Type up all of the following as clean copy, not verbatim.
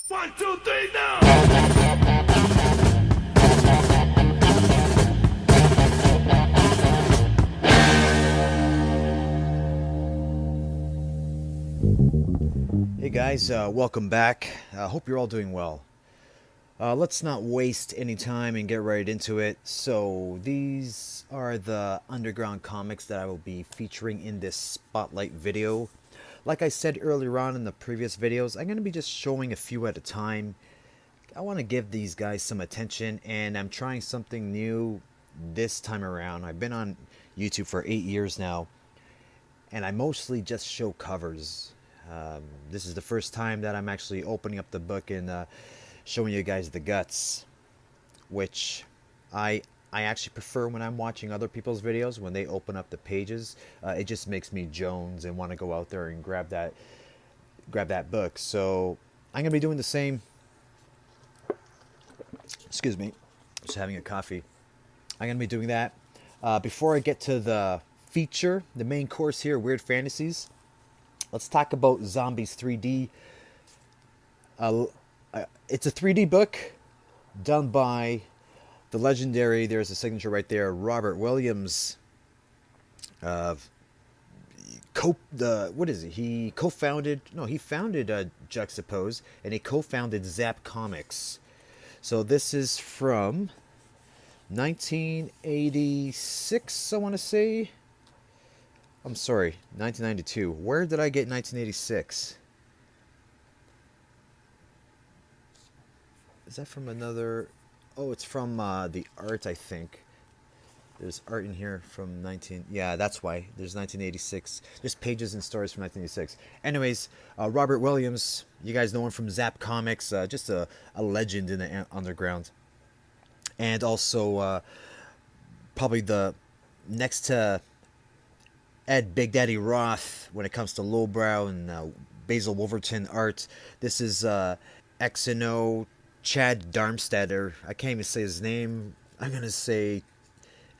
1, 2, 3, now! Hey guys, welcome back. Hope you're all doing well. Let's not waste any time and get right into it. So, these are the underground comics that I will be featuring in this spotlight video. Like I said earlier on in the previous videos, I'm going to be just showing a few at a time. I want to give these guys some attention, and I'm trying something new this time around. I've been on YouTube for 8 years now, and I mostly just show covers. This is the first time that I'm actually opening up the book and showing you guys the guts, which I I actually prefer when I'm watching other people's videos when they open up the pages. It just makes me jones and want to go out there and grab that book. So I'm gonna be doing the same. Excuse me, just having a coffee. I'm gonna be doing that. Before I get to the feature, the main course here, Weird Fantasies. Let's talk about Zombies 3D. It's a 3D book done by the legendary, there's a signature right there, Robert Williams. What is it? He co-founded, no, he founded Juxtapose, and he co-founded Zap Comics. So this is from 1986, I want to say. I'm sorry, 1992. Where did I get 1986? Is that from another? Oh, it's from the art, I think. There's art in here from 19. Yeah, that's why. There's 1986. There's pages and stories from 1986. Anyways, Robert Williams. You guys know him from Zap Comics. Just a legend in the underground. And also, probably the next to Ed Big Daddy Roth when it comes to lowbrow and Basil Wolverton art. This is XNO Chad Darmstadter. I can't even say his name. I'm gonna say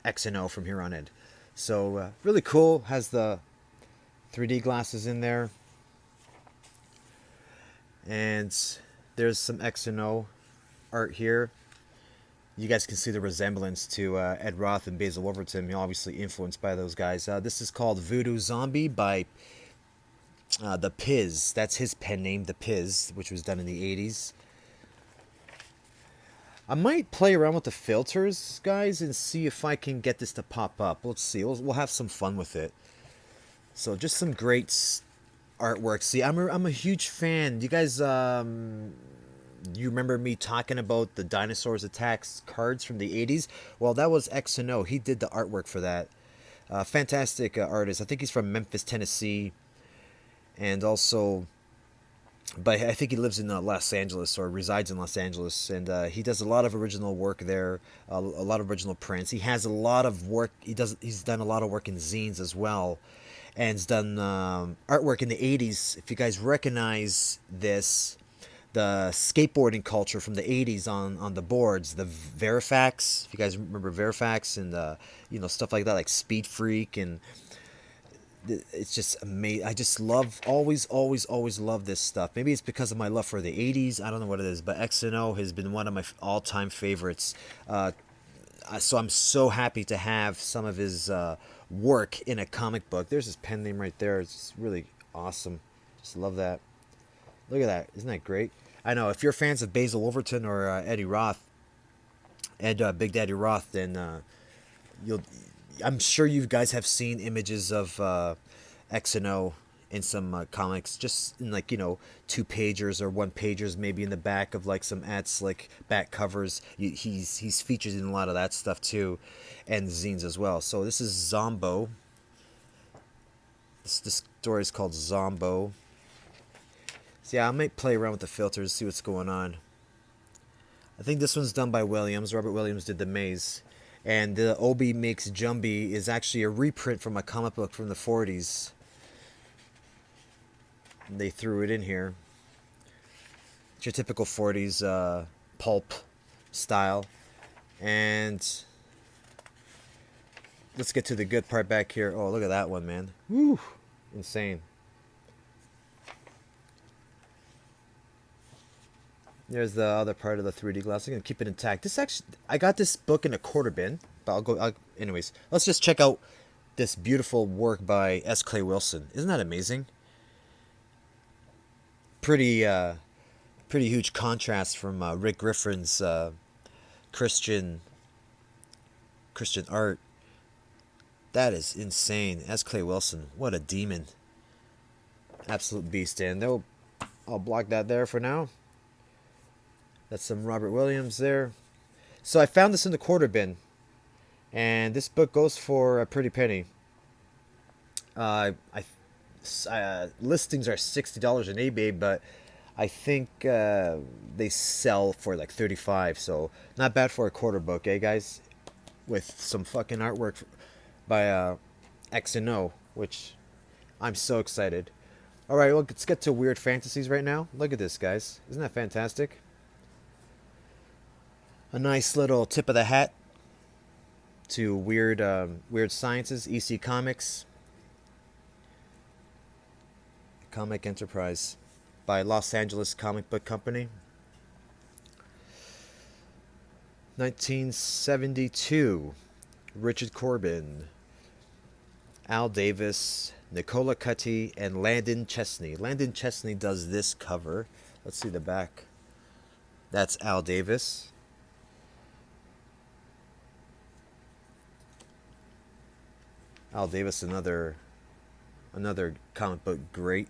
XNO from here on in. So really cool. Has the 3D glasses in there, and there's some XNO art here. You guys can see the resemblance to Ed Roth and Basil Wolverton, obviously influenced by those guys. This is called Voodoo Zombie by The Piz. That's his pen name, The Piz, which was done in the 80s. I might play around with the filters, guys, and see if I can get this to pop up. Let's see. We'll have some fun with it. So just some great artwork. See, I'm a huge fan. You guys, you remember me talking about the Dinosaurs Attacks cards from the 80s? Well, that was XNO. He did the artwork for that. Fantastic artist. I think he's from Memphis, Tennessee. And also, but I think he lives in Los Angeles or resides in Los Angeles. And he does a lot of original work there, a lot of original prints. He has a lot of work. He's done a lot of work in zines as well. And he's done artwork in the 80s. If you guys recognize this, the skateboarding culture from the 80s on the boards, the Verifax, if you guys remember Verifax, and stuff like that, like Speed Freak, and it's just amazing. I just love, always love this stuff. Maybe it's because of my love for the 80s, I don't know what it is, but XNO has been one of my all-time favorites. So I'm so happy to have some of his work in a comic book. There's his pen name right there. It's just really awesome. Just love that. Look at that. Isn't that great? I know, if you're fans of Basil Wolverton or Eddie Roth, Big Daddy Roth, then you'll. I'm sure you guys have seen images of XNO in some comics, just in like 2-pagers or 1-pagers, maybe in the back of like some ad slick back covers. He's featured in a lot of that stuff too, and zines as well. So this is Zombo. This story is called Zombo. So yeah, I might play around with the filters, see what's going on. I think this one's done by Williams. Robert Williams did the maze. And the Obi Makes Jumby is actually a reprint from a comic book from the 40s. And they threw it in here. It's your typical 40s pulp style. And let's get to the good part back here. Oh, look at that one, man. Woo! Insane. There's the other part of the 3D glass. I'm gonna keep it intact. This actually, I got this book in a quarter bin, but anyways, let's just check out this beautiful work by S. Clay Wilson. Isn't that amazing? Pretty, pretty huge contrast from Rick Griffin's Christian Christian art. That is insane. S. Clay Wilson, what a demon! Absolute beast. And I'll block that there for now. That's some Robert Williams there. So I found this in the quarter bin, and this book goes for a pretty penny. Listings are $60 on eBay, but I think they sell for like 35. So not bad for a quarter book, eh, guys? With some fucking artwork by XNO, which I'm so excited. All right, well, let's get to Weird Fantasies right now. Look at this, guys. Isn't that fantastic? A nice little tip of the hat to Weird Sciences, EC Comics, Comic Enterprise by Los Angeles Comic Book Company. 1972. Richard Corben, Al Davis, Nicola Cutty, and Landon Chesney. Landon Chesney does this cover. Let's see the back. That's Al Davis. Al Davis, another comic book great.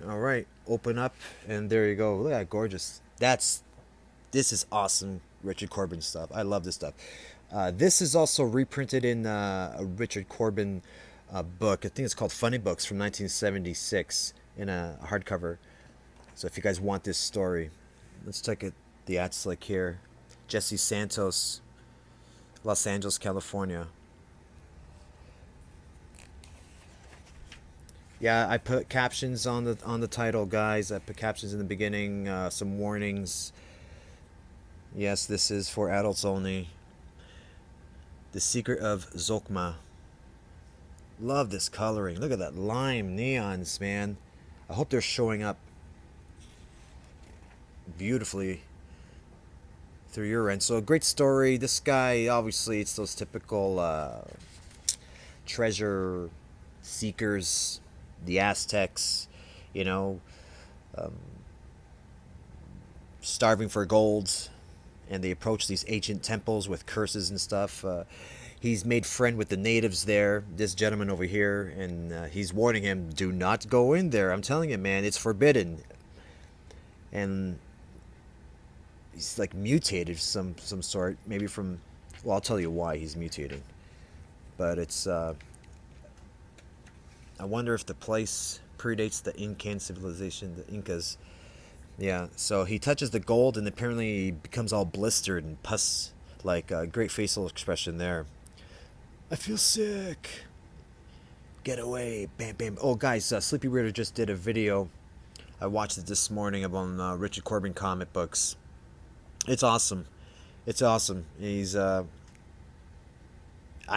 All right, open up, and there you go. Look at that gorgeous. This is awesome Richard Corben stuff. I love this stuff. This is also reprinted in a Richard Corben book. I think it's called Funny Books from 1976 in a hardcover. So if you guys want this story, let's check it. The ad slick here. Jesse Santos, Los Angeles, California. Yeah, I put captions on the title, guys. I put captions in the beginning, some warnings. Yes, this is for adults only. The Secret of Zokma. Love this coloring. Look at that lime neons, man. I hope they're showing up beautifully through your end. So a great story. This guy, obviously, it's those typical treasure seekers, the Aztecs, you know, starving for gold, and they approach these ancient temples with curses and stuff. He's made friend with the natives there, this gentleman over here, and he's warning him, do not go in there. I'm telling you, man, it's forbidden. And he's like mutated of some sort, maybe from, well, I'll tell you why he's mutating. But it's, I wonder if the place predates the Incan civilization, the Incas. Yeah, so he touches the gold and apparently he becomes all blistered and pus, like a great facial expression there. I feel sick. Get away. Bam, bam. Oh, guys, Sleepy Weirdo just did a video. I watched it this morning about Richard Corben comic books. It's awesome. It's awesome. He's, I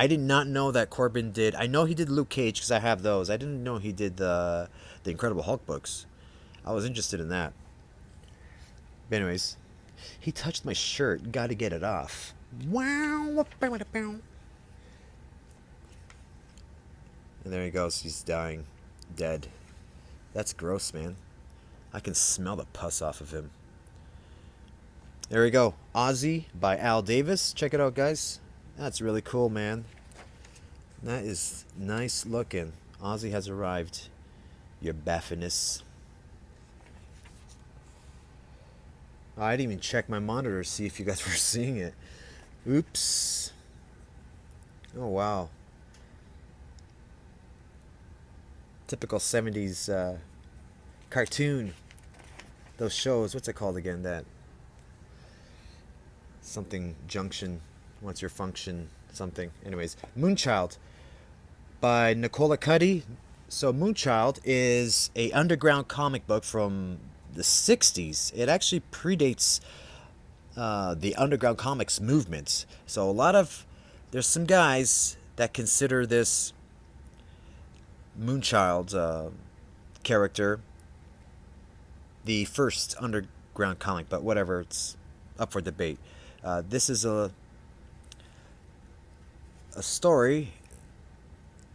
did not know that Corben did. I know he did Luke Cage because I have those. I didn't know he did the Incredible Hulk books. I was interested in that. But anyways, he touched my shirt. Got to get it off. Wow. And there he goes. He's dying. Dead. That's gross, man. I can smell the pus off of him. There we go. Ozzy by Al Davis. Check it out, guys. That's really cool, man. That is nice looking. Ozzy has arrived. Your baffiness. Oh, I didn't even check my monitor to see if you guys were seeing it. Oops. Oh, wow. Typical 70s cartoon. Those shows. What's it called again? That something junction. What's your function? Something. Anyways, Moonchild by Nicola Cutty. So Moonchild is a underground comic book from the 60s. It actually predates the underground comics movement. So there's some guys that consider this Moonchild character the first underground comic, but whatever, it's up for debate. This is a story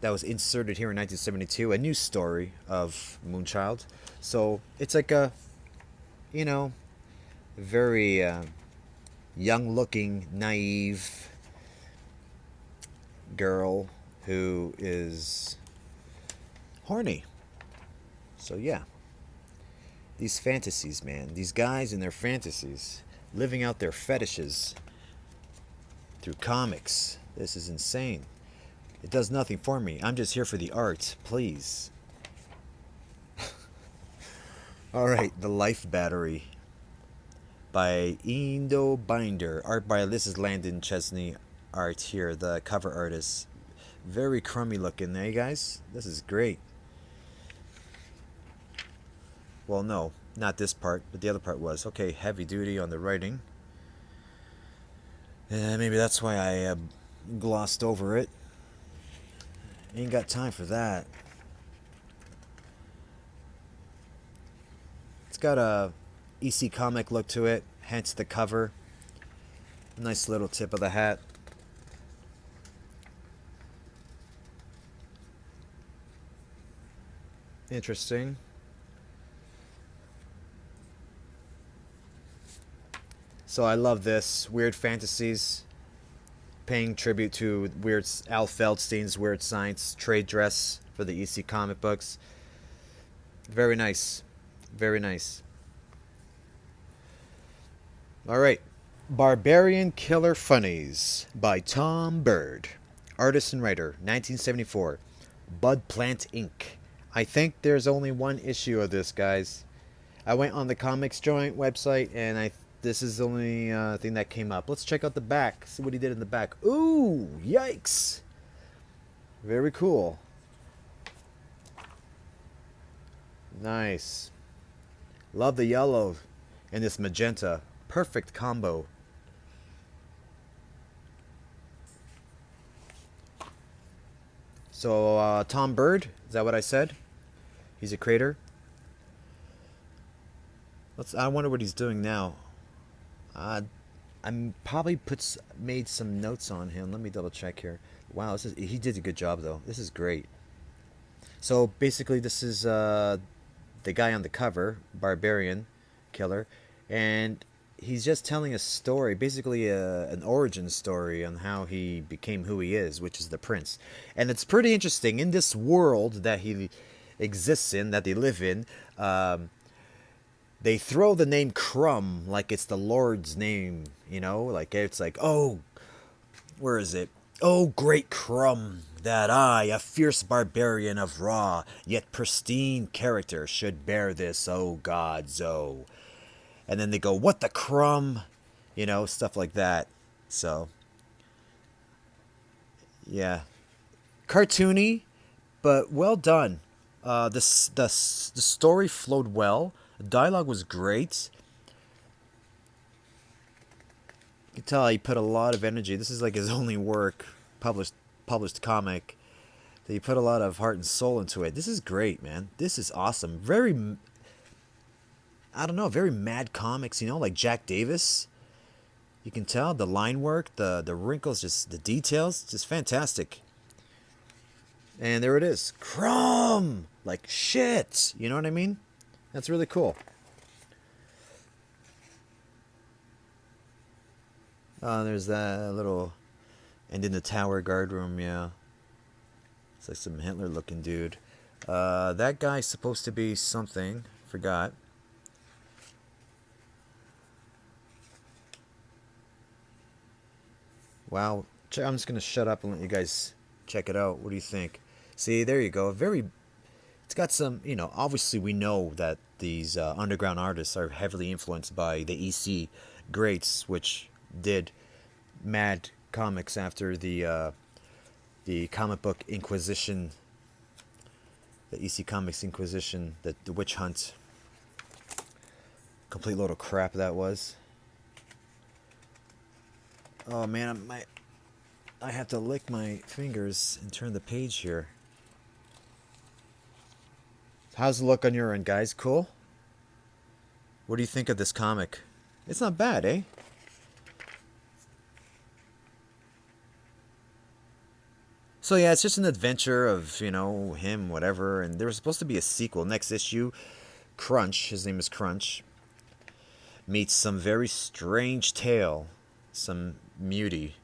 that was inserted here in 1972, a new story of Moonchild. So it's like a, you know, very young-looking, naive girl who is horny. So yeah, these fantasies, man. These guys and their fantasies, living out their fetishes through comics. This is insane. It does nothing for me. I'm just here for the art, please. Alright, The Life Battery by Indo Binder. Art by, this is Landon Chesney art here, the cover artist. Very crummy looking, eh guys? This is great. Well, no, not this part, but the other part was. Okay, heavy duty on the writing. Maybe that's why I glossed over it. Ain't got time for that. It's got a EC comic look to it, hence the cover. Nice little tip of the hat. Interesting. So I love this. Weird Fantasies, paying tribute to Weird Al Feldstein's Weird Science trade dress for the EC comic books. Very nice. Very nice. Alright. Barbarian Killer Funnies by Tom Bird. Artist and writer, 1974. Bud Plant Inc. I think there's only one issue of this, guys. I went on the Comics Joint website and this is the only thing that came up. Let's check out the back. See what he did in the back. Ooh, yikes. Very cool. Nice. Love the yellow and this magenta. Perfect combo. So, Tom Bird, is that what I said? He's a creator. I wonder what he's doing now. I'm probably made some notes on him. Let me double check here. Wow, he did a good job though. This is great. So basically, this is the guy on the cover, Barbarian Killer, and he's just telling a story, basically an origin story on how he became who he is, which is the prince. And it's pretty interesting in this world that he exists in, that they live in. They throw the name Crumb like it's the Lord's name, you know? Like, it's like, oh, where is it? Oh, great Crumb, that I, a fierce barbarian of raw, yet pristine character, should bear this, oh God, Zo. And then they go, what the Crumb? You know, stuff like that. So, yeah. Cartoony, but well done. The story flowed well. The dialogue was great. You can tell he put a lot of energy. This is like his only work, published comic. That he put a lot of heart and soul into it. This is great, man. This is awesome. Very, I don't know, very mad comics, you know, like Jack Davis. You can tell the line work, the wrinkles, just the details, just fantastic. And there it is. Crumb! Like shit. You know what I mean? That's really cool. There's that little... And in the tower guard room, yeah. It's like some Hitler-looking dude. That guy's supposed to be something. Forgot. Wow. I'm just going to shut up and let you guys check it out. What do you think? See, there you go. It's got some, you know, obviously we know that these underground artists are heavily influenced by the EC greats, which did mad comics after the comic book Inquisition, the EC Comics Inquisition, the witch hunt. Complete load of crap that was. Oh man, I have to lick my fingers and turn the page here. How's the look on your end, guys? Cool? What do you think of this comic? It's not bad, eh? So yeah, it's just an adventure of, you know, him, whatever, and there was supposed to be a sequel. Next issue, Crunch, his name is Crunch, meets some very strange tale, some mutie,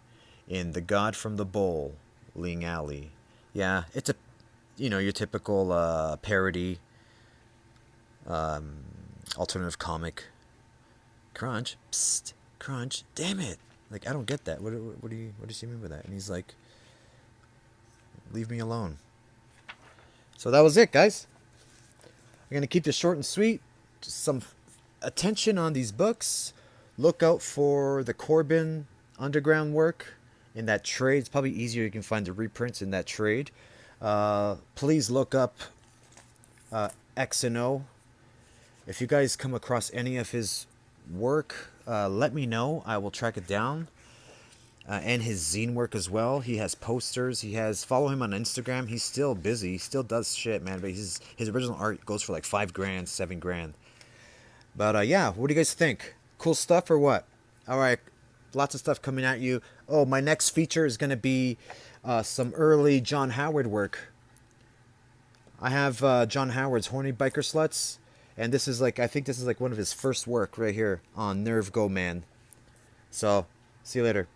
in The God from the Bowl, Ling Alley. Yeah, it's a, you know, your typical parody, alternative comic. Crunch, psst, Crunch, damn it! Like, I don't get that. What does he mean by that? And he's like, leave me alone. So that was it, guys. I'm gonna keep this short and sweet. Just some attention on these books. Look out for the Corben underground work in that trade. It's probably easier, you can find the reprints in that trade. Please look up XNO. If you guys come across any of his work, let me know. I will track it down. And his zine work as well. He has posters. He has, follow him on Instagram. He's still busy. He still does shit, man. But his original art goes for like $5 grand, $7 grand. But yeah, what do you guys think? Cool stuff or what? All right, lots of stuff coming at you. Oh, my next feature is gonna be some early John Howard work. I have John Howard's Horny Biker Sluts, and this is like, I think this is like one of his first work right here on Nerve Go Man. So, see you later.